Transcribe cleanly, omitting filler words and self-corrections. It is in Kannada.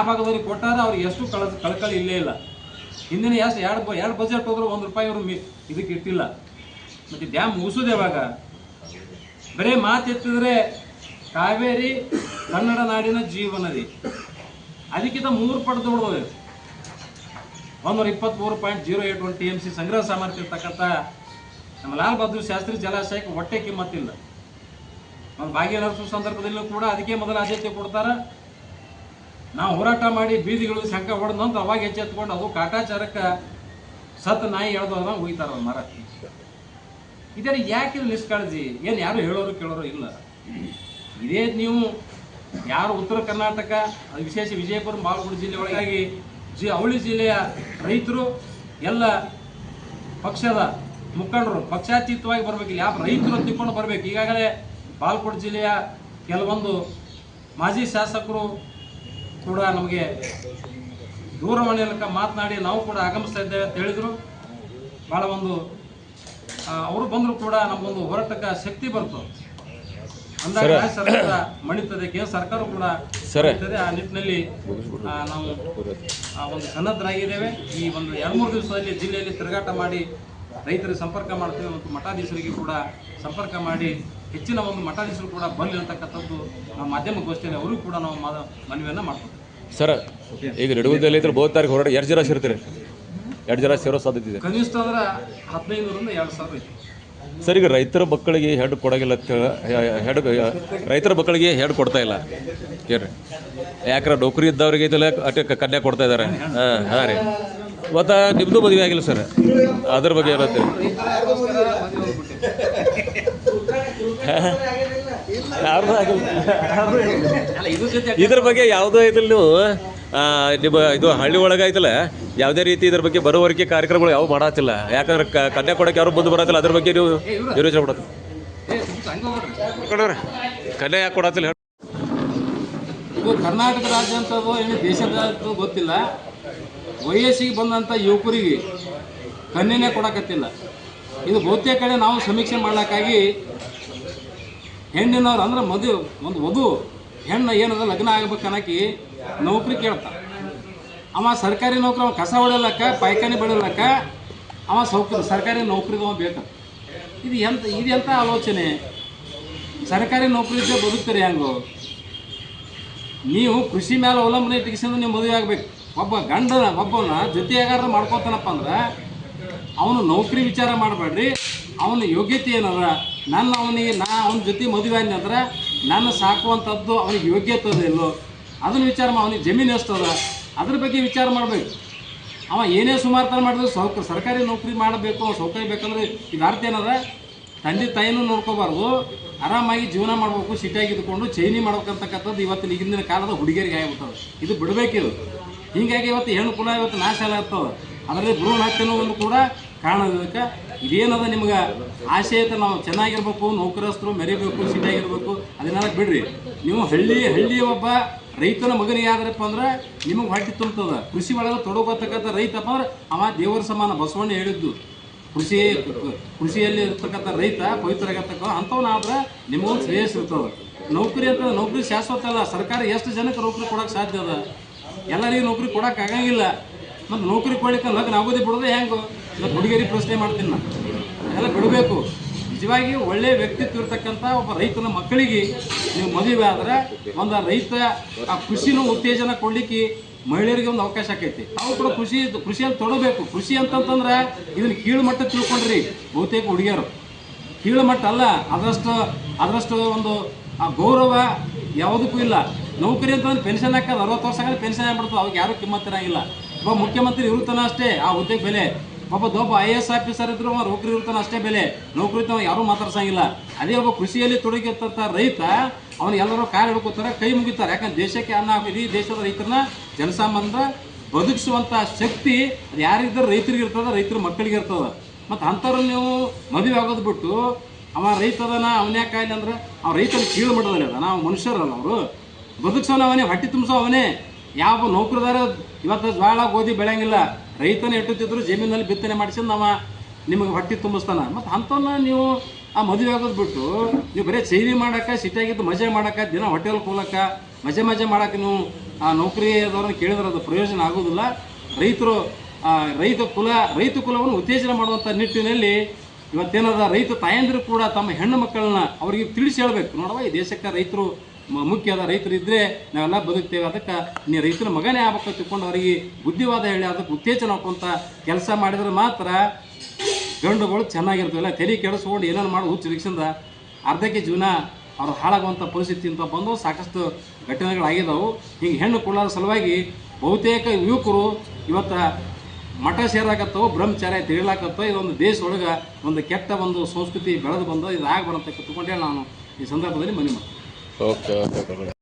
ಭಾಗದಲ್ಲಿ ಕೊಟ್ಟಾರ ಅವ್ರಿಗೆ ಎಷ್ಟು ಕಳಕಳಿ ಇಲ್ಲೇ ಇಲ್ಲ. ಹಿಂದಿನ ಎರಡು ಬಜೆಟ್ ಹೋದ್ರು ₹1 ಇವರು ಇದಕ್ಕೆ ಇಟ್ಟಿಲ್ಲ. ಮತ್ತು ಡ್ಯಾಮ್ ಮುಗಿಸೋದು ಯಾವಾಗ? ಬರೀ ಮಾತೆತ್ತಿದ್ರೆ ಕಾವೇರಿ ಕನ್ನಡ ನಾಡಿನ ಜೀವನದಿ, ಅದಕ್ಕಿಂತ 3 ಪಟ್ಟು ಬಿಡೋದು. 123.081 TMC ಸಂಗ್ರಹ ಸಾಮರ್ಥ್ಯ ಇರ್ತಕ್ಕಂಥ ನಮ್ಮ ಲಾಲ್ ಬಹದ್ದೂರ್ ಶಾಸ್ತ್ರಿ ಜಲಾಶಯಕ್ಕೆ ಹೊಟ್ಟೆ ಕಿಮ್ಮತ್ತಿಲ್ಲ. ಒಂದು ಭಾಗ್ಯನರಸು ಸಂದರ್ಭದಲ್ಲೂ ಕೂಡ ಅದಕ್ಕೆ ಮೊದಲ ಆದ್ಯತೆ ಕೊಡ್ತಾರೆ. ನಾವು ಹೋರಾಟ ಮಾಡಿ ಬೀದಿಗಳು ಶಂಕ ಹೊಡೆದ ನಂತರ ಅವಾಗ ಎಚ್ಚೆತ್ಕೊಂಡು ಅದು ಕಾಟಾಚಾರಕ್ಕೆ ಸತ್ತು ನಾಯಿ ಎಳ್ದೋದ ಹೋಗ್ತಾರ ಮರ. ಇದರ ಯಾಕೆ ನಿಷ್ಕಾಳಜಿ? ಏನು ಯಾರು ಹೇಳೋರು ಕೇಳೋರು ಇಲ್ಲ. ಇದೇ ನೀವು ಯಾರು ಉತ್ತರ ಕರ್ನಾಟಕ, ವಿಶೇಷ ವಿಜಯಪುರ ಬಾಗಲಕೋಟೆ ಜಿಲ್ಲೆ ಒಳಗಾಗಿ ಅವಳಿ ಜಿಲ್ಲೆಯ ರೈತರು ಎಲ್ಲ ಪಕ್ಷದ ಮುಖಂಡರು ಪಕ್ಷಾತೀತವಾಗಿ ಬರಬೇಕು. ಯಾವ ರೈತರು ತಿಳ್ಕೊಂಡು ಬರಬೇಕು. ಈಗಾಗಲೇ ಬಾಗಲಕೋಟೆ ಜಿಲ್ಲೆಯ ಕೆಲವೊಂದು ಮಾಜಿ ಶಾಸಕರು ಕೂಡ ನಮಗೆ ದೂರವಾಣಿಯಲ್ಲಿ ಮಾತನಾಡಿ ನಾವು ಕೂಡ ಆಗಮಿಸ್ತಾ ಇದ್ದೇವೆ ಅಂತ ಹೇಳಿದರು. ಭಾಳ ಒಂದು ಅವರು ಬಂದರೂ ಕೂಡ ನಮಗೊಂದು ಹೋರಾಟಕ್ಕೆ ಶಕ್ತಿ ಬರ್ತದೆ. ಅಂದಾಗ ಸರ್ಕಾರ ಮಣಿತದೆ, ಕೇಂದ್ರ ಸರ್ಕಾರ ಕೂಡ ಮಣಿತದೆ. ಆ ನಿಟ್ಟಿನಲ್ಲಿ ನಾವು ಒಂದು ಸನ್ನದ್ಧರಾಗಿದ್ದೇವೆ. ಈ ಒಂದು 2-3 ದಿವಸದಲ್ಲಿ ಜಿಲ್ಲೆಯಲ್ಲಿ ತಿರುಗಾಟ ಮಾಡಿ ರೈತರಿಗೆ ಸಂಪರ್ಕ ಮಾಡ್ತೇವೆ ಮತ್ತು ಮಠಾಧೀಶರಿಗೆ ಕೂಡ ಸಂಪರ್ಕ ಮಾಡಿ ಹೆಚ್ಚಿನ ಒಂದು ಮಠಾಧೀಶರು ಕೂಡ ಬರಲಿ ಅಂತಕ್ಕಂಥದ್ದು ನಮ್ಮ ಮಾಧ್ಯಮ ಗೋಷ್ಠಿಯಲ್ಲಿ ಅವರಿಗೂ ಕೂಡ ನಾವು ಮನವಿಯನ್ನು ಮಾಡ್ತೀವಿ. ಸರ್, ಈಗ ನಡುವದಲ್ಲಿ ಬಹು ತಾರೀಕು ಹೊರಡ 2 ಜನ ಸೇರ್ತೀರಿ? 2 ಜನ ಸೇರೋ ಸಾಧ್ಯತೆ ಇದೆ? ಕನಿಷ್ಠ ಅಂದ್ರೆ 1500ರಿಂದ 2000 ಐತಿ. ಸರ್, ಈಗ ರೈತರ ಮಕ್ಕಳಿಗೆ ಹೆಡ್ ಕೊಡೋಂಗಿಲ್ಲ, ರೈತರ ಮಕ್ಕಳಿಗೆ ಹೆಡ್ ಕೊಡ್ತಾ ಇಲ್ಲ ಕೇಳ್ರಿ. ಯಾಕಂದ್ರೆ ನೌಕರಿ ಇದ್ದವ್ರಿಗೆ ಇದೆಲ್ಲ ಕನ್ಯಾ ಕೊಡ್ತಾ ಇದ್ದಾರೆ. ಹಾಂ ರೀ. ಮತ್ತು ನಿಮ್ಮದು ಮದುವೆ ಆಗಿಲ್ಲ ಸರ್, ಅದ್ರ ಬಗ್ಗೆ ಏನಂತೆ? ಯಾರ್ದು ಆಗಿಲ್ಲ. ಇದ್ರ ಬಗ್ಗೆ ಯಾವುದೋ ಇದಿಲ್ಲ. ನೀವು ನಿಮ್ಮ ಇದು ಹಳ್ಳಿ ಒಳಗೆ ಐತಲ್ಲ, ಯಾವುದೇ ರೀತಿ ಇದ್ರ ಬಗ್ಗೆ ಬರೋವರೆಗೆ ಕಾರ್ಯಕ್ರಮಗಳು ಯಾವ ಮಾಡತ್ತಿಲ್ಲ. ಯಾಕಂದ್ರೆ ಕನ್ಯಾ ಕೊಡೋಕೆ ಯಾರು ಬಂದು ಬರತ್ತಿಲ್ಲ. ಅದ್ರ ಬಗ್ಗೆ ನೀವು ಯೋಚನೆ ಕೊಡೋದು ಕನ್ಯಾ ಯಾಕೆ ಕೊಡತ್ತಿಲ್ಲ? ಇದು ಕರ್ನಾಟಕ ರಾಜ್ಯ ಅಂತದೋ ಏನು ದೇಶದ ಗೊತ್ತಿಲ್ಲ. ವಯಸ್ಸಿಗೆ ಬಂದಂಥ ಯುವಕರಿಗೆ ಕನ್ಯೆನೇ ಕೊಡಕತ್ತಿಲ್ಲ. ಇದು ಬಹುತೇಕ ಕಡೆ ನಾವು ಸಮೀಕ್ಷೆ ಮಾಡ್ಲಿಕ್ಕಾಗಿ ಹೆಣ್ಣಿನವ್ರು ಅಂದ್ರೆ ಒಂದು ವಧು ಹೆಣ್ಣು ಏನದ ಲಗ್ನ ಆಗ್ಬೇಕನ್ನಕ್ಕೆ ನೌಕರಿ ಕೇಳ್ತಾನೆ. ಅವ ಸರ್ಕಾರಿ ನೌಕರಿ, ಅವ ಕಸ ಹೊಡೆಯಲಕ್ಕ, ಪಾಯ್ಖಾನೆ ಬಡಿಯಲಕ್ಕ ಅವ ಸರ್ಕಾರಿ ನೌಕರಿದವ ಬೇಕು. ಇದೆಂಥ ಆಲೋಚನೆ? ಸರ್ಕಾರಿ ನೌಕರಿ ಇದ್ದರೆ ಬದುಕ್ತಾರೆ ಹೆಂಗೋ? ನೀವು ಕೃಷಿ ಮೇಲೆ ಅವಲಂಬನೆ ಇಟ್ಕೊಂಡು ನೀವು ಮದುವೆ ಆಗಬೇಕು. ಒಬ್ಬನ ಜೊತೆಯಾಗಾರ ಮಾಡ್ಕೋತಾನಪ್ಪ ಅಂದ್ರೆ ಅವನು ನೌಕರಿ ವಿಚಾರ ಮಾಡಬೇಡ್ರಿ. ಅವನ ಯೋಗ್ಯತೆ ಏನದ, ಅವನ ಜೊತೆ ಮದುವೆ ಆದ್ನಿ ಅಂದ್ರೆ ನನ್ನ ಸಾಕುವಂಥದ್ದು ಅವನಿಗೆ ಯೋಗ್ಯತೆ ಇಲ್ಲೋ ಅದನ್ನು ವಿಚಾರ ಅವನಿಗೆ ಜಮೀನು ಎಷ್ಟದ ಅದ್ರ ಬಗ್ಗೆ ವಿಚಾರ ಮಾಡಬೇಕು. ಅವ ಏನೇ ಸುಮಾರು ಮಾಡಿದ್ರು ಸರ್ಕಾರಿ ನೌಕರಿ ಮಾಡಬೇಕು, ಸೌಕರ್ಯ ಬೇಕಂದ್ರೆ ಇದು ಅರ್ಥ ಏನದ? ತಂದೆ ತಾಯಿನೂ ನೋಡ್ಕೋಬಾರ್ದು, ಆರಾಮಾಗಿ ಜೀವನ ಮಾಡಬೇಕು, ಸಿಟಿಯಾಗಿ ಇದ್ಕೊಂಡು ಚೈನಿ ಮಾಡ್ಬೇಕಂತಕ್ಕಂಥದ್ದು ಇವತ್ತಿನ ಈಗಿನ ಕಾಲದ ಹುಡುಗಿಯರಿಗೆ ಆಗಿಬಿಡ್ತದೆ. ಇದು ಬಿಡಬೇಕಿದು. ಹೀಗಾಗಿ ಇವತ್ತು ಹೆಣ್ಣು ಕುಲ ಇವತ್ತು ನಾಶ ಆಗ್ತದೆ. ಅದರಲ್ಲಿ ಭ್ರೂಣ ಹತ್ಯೆನೂ ಒಂದು ಕೂಡ ಕಾರಣ. ಇದಕ್ಕೆ ಇದೇನದ ನಿಮ್ಗೆ ಆಸೆ ಐತೆ, ನಾವು ಚೆನ್ನಾಗಿರ್ಬೇಕು, ನೌಕರಸ್ಥರು ಮೆರಿಬೇಕು, ಸಿಟಿಯಾಗಿರ್ಬೇಕು, ಅದನ್ನೆಲ್ಲ ಬಿಡ್ರಿ. ನೀವು ಹಳ್ಳಿಯ ಒಬ್ಬ ರೈತನ ಮಗನಿಗೆ ಆದ್ರಪ್ಪ ಅಂದ್ರೆ ನಿಮಗೆ ಹೊಟ್ಟೆ ತುಂಬತದ. ಕೃಷಿ ಒಳಗೆ ತೊಡಗೋತಕ್ಕಂಥ ರೈತಪ್ಪ ಅಂದ್ರೆ ಅವ ದೇವರ ಸಮಾನ. ಬಸವಣ್ಣ ಹೇಳಿದ್ದು ಕೃಷಿಯಲ್ಲಿ ಇರ್ತಕ್ಕಂಥ ರೈತ ಪವಿತ್ರ ಆಗತಕ್ಕ ಅಂಥವನಾದ್ರೆ ನಿಮಗೊಂದು ಶ್ರೇಯಸ್ ಇರ್ತದೆ. ನೌಕರಿ ಶಾಶ್ವತ ಅಲ್ಲ. ಸರ್ಕಾರ ಎಷ್ಟು ಜನಕ್ಕೆ ನೌಕರಿ ಕೊಡೋಕೆ ಸಾಧ್ಯ ಅದ? ಎಲ್ಲರಿಗೂ ನೌಕರಿ ಕೊಡೋಕೆ ಆಗಂಗಿಲ್ಲ. ಮತ್ತು ನೌಕರಿ ಕೊಡ್ಲಿಕ್ಕೆ ಲಗ್ನ ಆಗೋದೇ ಬಿಡೋದೇ ಹೆಂಗೋ? ಮತ್ತು ಹುಡುಗಿಯರಿಗೆ ಪ್ರಶ್ನೆ ಮಾಡ್ತೀನಿ ನಾನು. ಎಲ್ಲ ಬಿಡಬೇಕು. ನಿಜವಾಗಿ ಒಳ್ಳೆಯ ವ್ಯಕ್ತಿತ್ವ ಇರ್ತಕ್ಕಂಥ ಒಬ್ಬ ರೈತನ ಮಕ್ಕಳಿಗೆ ನೀವು ಮದುವೆ ಆದರೆ ಒಂದು ರೈತ ಆ ಕೃಷಿನೂ ಉತ್ತೇಜನ ಕೊಡಲಿಕ್ಕೆ ಮಹಿಳೆಯರಿಗೆ ಒಂದು ಅವಕಾಶ ಆಕೈತಿ. ತಾವು ಕೂಡ ಕೃಷಿಯಲ್ಲಿ ತೊಡಬೇಕು. ಕೃಷಿ ಅಂತಂತಂದ್ರೆ ಇದನ್ನು ಕೀಳು ಮಟ್ಟ ತಿಳ್ಕೊಂಡ್ರಿ ಬಹುತೇಕ ಹುಡುಗಿಯರು. ಕೀಳು ಮಟ್ಟ ಅಲ್ಲ, ಅದರಷ್ಟು ಒಂದು ಆ ಗೌರವ ಯಾವುದಕ್ಕೂ ಇಲ್ಲ. ನೌಕರಿ ಅಂತಂದ್ರೆ ಪೆನ್ಷನ್ ಹಾಕೋದು 60 ವರ್ಷ ಆಗಲಿ ಪೆನ್ಷನ್ ಆಗ್ಬಿಡ್ತದೆ. ಅವಾಗ ಯಾರೂ ಕಿಮ್ಮತ್ತಿರಂಗಿಲ್ಲ. ಒಬ್ಬ ಮುಖ್ಯಮಂತ್ರಿ ಇರುತ್ತಾನ ಅಷ್ಟೇ ಆ ಹುದ್ದೆಗೆ ಬೆಲೆ. ಒಬ್ಬ IAS ಆಫೀಸರ್ ಇದ್ರು ನೌಕರಿ ಇರ್ತಾನೆ ಅಷ್ಟೇ ಬೆಲೆ. ನೌಕರಿ ಇರ್ತಾವ ಯಾರೂ ಮಾತಾಡ್ಸಂಗಿಲ್ಲ. ಅದೇ ಒಬ್ಬ ಕೃಷಿಯಲ್ಲಿ ತೊಡಗಿರ್ತಂಥ ರೈತ ಅವನು ಎಲ್ಲರೂ ಕಾಲು ಹಿಡ್ಕೋತಾರೆ, ಕೈ ಮುಗಿತಾರೆ. ಯಾಕಂದ್ರೆ ದೇಶಕ್ಕೆ ಅನ್ನ ಇಡೀ ದೇಶದ ರೈತರನ್ನ ಜನಸಾಮಾನ್ಯರ ಬದುಕಿಸುವಂಥ ಶಕ್ತಿ ಅದು ಯಾರಿದ್ದಾರೆ ರೈತರಿಗೆ ಇರ್ತದೆ, ರೈತರ ಮಕ್ಕಳಿಗೆ ಇರ್ತದೆ. ಮತ್ತು ಅಂಥವ್ರು ನೀವು ಮದುವೆ ಆಗೋದು ಬಿಟ್ಟು ಅವ ರೈತದನ ಅವನ್ಯಾಕೆ ಕಾಯಿಲೆ ಅಂದ್ರೆ ಅವ ರೈತನ ಕೀಳು ಮಟ್ಟದಲ್ಲಿ ಅದ. ನಾವು ಮನುಷ್ಯರಲ್ಲ, ಅವರು ಬದುಕ್ಸೋನ ಅವನೇ, ಹೊಟ್ಟೆ ತುಂಬಿಸೋ ಅವನೇ. ಯಾವ ನೌಕರಿದಾರ ಇವತ್ತು ಜ್ವಾಳ ಗೋಧಿ ಬೆಳೆಯಂಗಿಲ್ಲ, ರೈತನ ಎಟ್ಟುತ್ತಿದ್ರು ಜಮೀನಲ್ಲಿ ಬಿತ್ತನೆ ಮಾಡಿಸಿದ್ದು ನಾವು ನಿಮಗೆ ಹೊಟ್ಟೆ ತುಂಬಿಸ್ತಾನೆ. ಮತ್ತು ಅಂಥವನ್ನ ನೀವು ಆ ಮದುವೆ ಆಗೋದು ಬಿಟ್ಟು ನೀವು ಬರೀ ಚೈನಿ ಮಾಡೋಕೆ, ಸಿಟಿಯಾಗಿದ್ದು ಮಜಾ ಮಾಡೋಕೆ, ದಿನ ಹೋಟೆಲ್ ಹೋಗ್ಲಕ್ಕ, ಮಜಾ ಮಾಡೋಕೆ ನೀವು ಆ ನೌಕರಿದವ್ರನ್ನ ಕೇಳಿದ್ರೆ ಅದು ಪ್ರಯೋಜನ ಆಗೋದಿಲ್ಲ. ರೈತರು ರೈತ ಕುಲವನ್ನು ಉತ್ತೇಜನ ಮಾಡುವಂಥ ನಿಟ್ಟಿನಲ್ಲಿ ಇವತ್ತೇನದ ರೈತ ತಾಯಂದಿರು ಕೂಡ ತಮ್ಮ ಹೆಣ್ಣು ಮಕ್ಕಳನ್ನ ಅವರಿಗೆ ತಿಳಿಸಿ ಹೇಳ್ಬೇಕು, ನೋಡವ ಈ ದೇಶಕ್ಕೆ ರೈತರು ಮುಖ್ಯ ಅದ, ರೈತರು ಇದ್ದರೆ ನಾವೆಲ್ಲ ಬದುಕ್ತೇವೆ, ಅದಕ್ಕೆ ನೀ ರೈತನ ಮಗನೇ ಆಗ್ಬೇಕು ತಿಳ್ಕೊಂಡು ಅವರಿಗೆ ಬುದ್ಧಿವಾದ ಹೇಳಿ ಅದಕ್ಕೆ ಉತ್ತೇಜನ ಹಾಕುವಂಥ ಕೆಲಸ ಮಾಡಿದ್ರೆ ಮಾತ್ರ ಗಂಡುಗಳು ಚೆನ್ನಾಗಿರ್ತವೆ. ತಲೆ ಕೆಡಿಸ್ಕೊಂಡು ಏನೇನು ಮಾಡಿ ಹುಚ್ಚು ರಿಕ್ಷಿಂದ ಅರ್ಧಕ್ಕೆ ಜೀವನ ಅವ್ರು ಹಾಳಾಗುವಂಥ ಪರಿಸ್ಥಿತಿ ಅಂತ ಬಂದು ಸಾಕಷ್ಟು ಘಟನೆಗಳಾಗಿದ್ದಾವೆ. ಹಿಂಗೆ ಹೆಣ್ಣು ಕೊಡೋದ್ರ ಸಲುವಾಗಿ ಬಹುತೇಕ ಯುವಕರು ಇವತ್ತು ಮಠ ಸೇರಾಕತ್ತವು, ಬ್ರಹ್ಮಚಾರ್ಯ ತಿಳಿಲಾಕತ್ತವ. ಇದೊಂದು ದೇಶದೊಳಗೆ ಒಂದು ಕೆಟ್ಟ ಒಂದು ಸಂಸ್ಕೃತಿ ಬೆಳೆದು ಬಂದು ಇದು ಆಗಬಾರಂತ ಕತ್ಕೊಂಡೇಳಿ ನಾನು ಈ ಸಂದರ್ಭದಲ್ಲಿ ಮನವಿ ಮಾಡ್ತೀನಿ. ಓಕೆ.